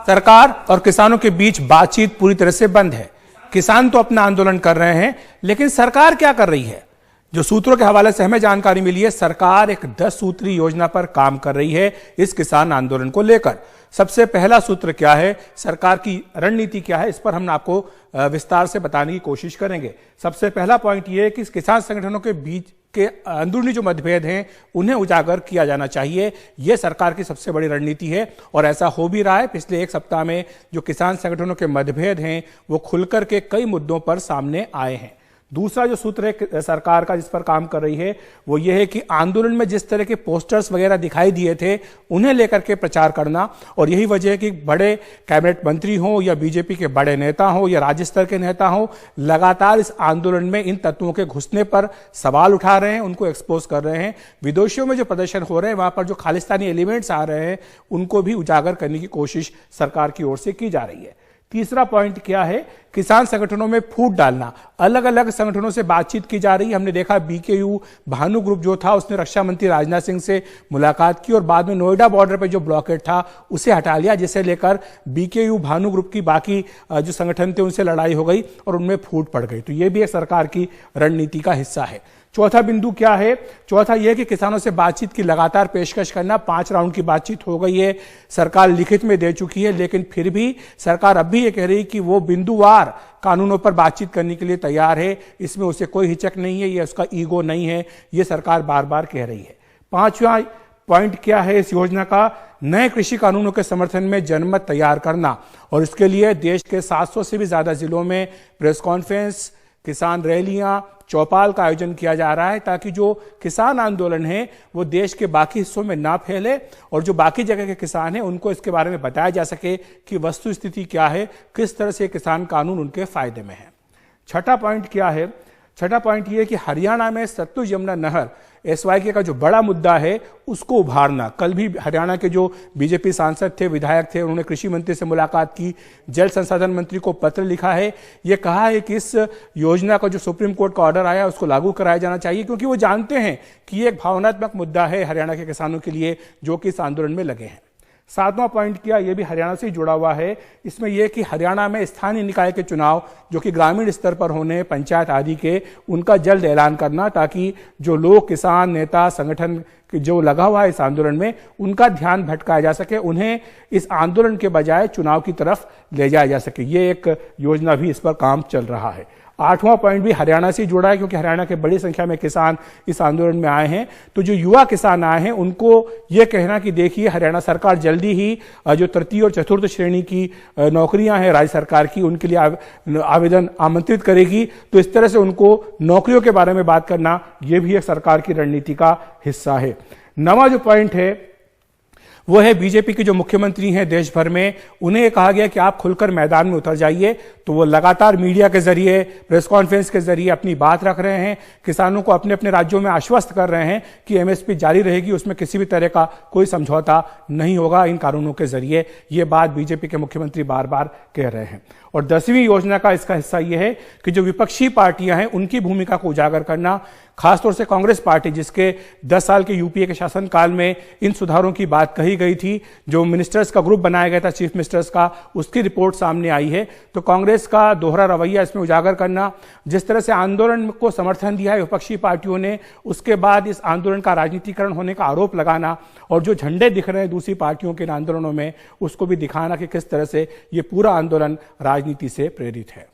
सरकार और किसानों के बीच बातचीत पूरी तरह से बंद है। किसान तो अपना आंदोलन कर रहे हैं, लेकिन सरकार क्या कर रही है? जो सूत्रों के हवाले से हमें जानकारी मिली है, सरकार एक 10 सूत्री योजना पर काम कर रही है इस किसान आंदोलन को लेकर। सबसे पहला सूत्र क्या है, सरकार की रणनीति क्या है, इस पर हम आपको विस्तार से बताने की कोशिश करेंगे। सबसे पहला पॉइंट यह है कि किसान संगठनों के बीच के अंदरूनी जो मतभेद हैं उन्हें उजागर किया जाना चाहिए। यह सरकार की सबसे बड़ी रणनीति है और ऐसा हो भी रहा है। पिछले एक सप्ताह में जो किसान संगठनों के मतभेद हैं वो खुलकर के कई मुद्दों पर सामने आए हैं। दूसरा जो सूत्र है सरकार का जिस पर काम कर रही है वो ये है कि आंदोलन में जिस तरह के पोस्टर्स वगैरह दिखाई दिए थे उन्हें लेकर के प्रचार करना, और यही वजह है कि बड़े कैबिनेट मंत्री हों या बीजेपी के बड़े नेता हों या राज्य स्तर के नेता हों, लगातार इस आंदोलन में इन तत्वों के घुसने पर सवाल उठा रहे हैं, उनको एक्सपोज कर रहे हैं। विदेशों में जो प्रदर्शन हो रहे हैं वहां पर जो खालिस्तानी एलिमेंट्स आ रहे हैं उनको भी उजागर करने की कोशिश सरकार की ओर से की जा रही है। तीसरा पॉइंट क्या है, किसान संगठनों में फूट डालना। अलग अलग संगठनों से बातचीत की जा रही है। हमने देखा बीकेयू भानु ग्रुप जो था उसने रक्षा मंत्री राजनाथ सिंह से मुलाकात की और बाद में नोएडा बॉर्डर पर जो ब्लॉकेड था उसे हटा लिया, जिसे लेकर बीकेयू भानु ग्रुप की बाकी जो संगठन थे उनसे लड़ाई हो गई और उनमें फूट पड़ गई। तो यह भी एक सरकार की रणनीति का हिस्सा है। चौथा बिंदु क्या है, चौथा यह कि किसानों से बातचीत की लगातार पेशकश करना। 5 राउंड की बातचीत हो गई है, सरकार लिखित में दे चुकी है, लेकिन फिर भी सरकार अब भी ये कह रही है कि वो बिंदुवार कानूनों पर बातचीत करने के लिए तैयार है। इसमें उसे कोई हिचक नहीं है, ये उसका ईगो नहीं है, ये सरकार बार बार कह रही है। 5वां पॉइंट क्या है इस योजना का, नए कृषि कानूनों के समर्थन में जनमत तैयार करना, और इसके लिए देश के 700 से भी ज्यादा जिलों में प्रेस कॉन्फ्रेंस, किसान रैलियां, चौपाल का आयोजन किया जा रहा है ताकि जो किसान आंदोलन है वो देश के बाकी हिस्सों में ना फैले और जो बाकी जगह के किसान हैं उनको इसके बारे में बताया जा सके कि वस्तु स्थिति क्या है, किस तरह से किसान कानून उनके फायदे में है। छठा पॉइंट क्या है, छठा पॉइंट ये कि हरियाणा में सतलुज यमुना नहर एसवाईके का जो बड़ा मुद्दा है उसको उभारना। कल भी हरियाणा के जो बीजेपी सांसद थे, विधायक थे, उन्होंने कृषि मंत्री से मुलाकात की, जल संसाधन मंत्री को पत्र लिखा है, ये कहा है कि इस योजना का जो सुप्रीम कोर्ट का ऑर्डर आया उसको लागू कराया जाना चाहिए, क्योंकि वो जानते हैं कि ये एक भावनात्मक मुद्दा है हरियाणा के किसानों के लिए जो कि इस आंदोलन में लगे हैं। 7वां पॉइंट किया, यह भी हरियाणा से ही जुड़ा हुआ है। इसमें यह कि हरियाणा में स्थानीय निकाय के चुनाव जो कि ग्रामीण स्तर पर होने, पंचायत आदि के, उनका जल्द ऐलान करना ताकि जो लोग, किसान नेता, संगठन जो लगा हुआ है इस आंदोलन में, उनका ध्यान भटकाया जा सके, उन्हें इस आंदोलन के बजाय चुनाव की तरफ ले जाया जा सके। ये एक योजना भी इस पर काम चल रहा है। 8वां पॉइंट भी हरियाणा से जुड़ा है क्योंकि हरियाणा के बड़ी संख्या में किसान इस आंदोलन में आए हैं। तो जो युवा किसान आए हैं उनको यह कहना कि देखिए हरियाणा सरकार जल्दी ही जो तृतीय और चतुर्थ श्रेणी की नौकरियां हैं राज्य सरकार की, उनके लिए आवेदन आमंत्रित करेगी। तो इस तरह से उनको नौकरियों के बारे में बात करना यह भी एक सरकार की रणनीति का हिस्सा है। 9वां जो पॉइंट है वो है बीजेपी के जो मुख्यमंत्री हैं देश भर में, उन्हें कहा गया कि आप खुलकर मैदान में उतर जाइए। तो वो लगातार मीडिया के जरिए, प्रेस कॉन्फ्रेंस के जरिए अपनी बात रख रहे हैं, किसानों को अपने अपने राज्यों में आश्वस्त कर रहे हैं कि एमएसपी जारी रहेगी, उसमें किसी भी तरह का कोई समझौता नहीं होगा इन कानूनों के जरिए। ये बात बीजेपी के मुख्यमंत्री बार बार कह रहे हैं। और 10वीं योजना का इसका हिस्सा यह है कि जो विपक्षी पार्टियां हैं उनकी भूमिका को उजागर करना, खासतौर से कांग्रेस पार्टी जिसके 10 साल के यूपीए के शासनकाल में इन सुधारों की बात कही गई थी, जो मिनिस्टर्स का ग्रुप बनाया गया था चीफ मिनिस्टर्स का, उसकी रिपोर्ट सामने आई है। तो कांग्रेस का दोहरा रवैया इसमें उजागर करना, जिस तरह से आंदोलन को समर्थन दिया है विपक्षी पार्टियों ने, उसके बाद इस आंदोलन का राजनीतिकरण होने का आरोप लगाना, और जो झंडे दिख रहे हैं दूसरी पार्टियों के आंदोलनों में उसको भी दिखाना कि किस तरह से ये पूरा आंदोलन राजनीति से प्रेरित है।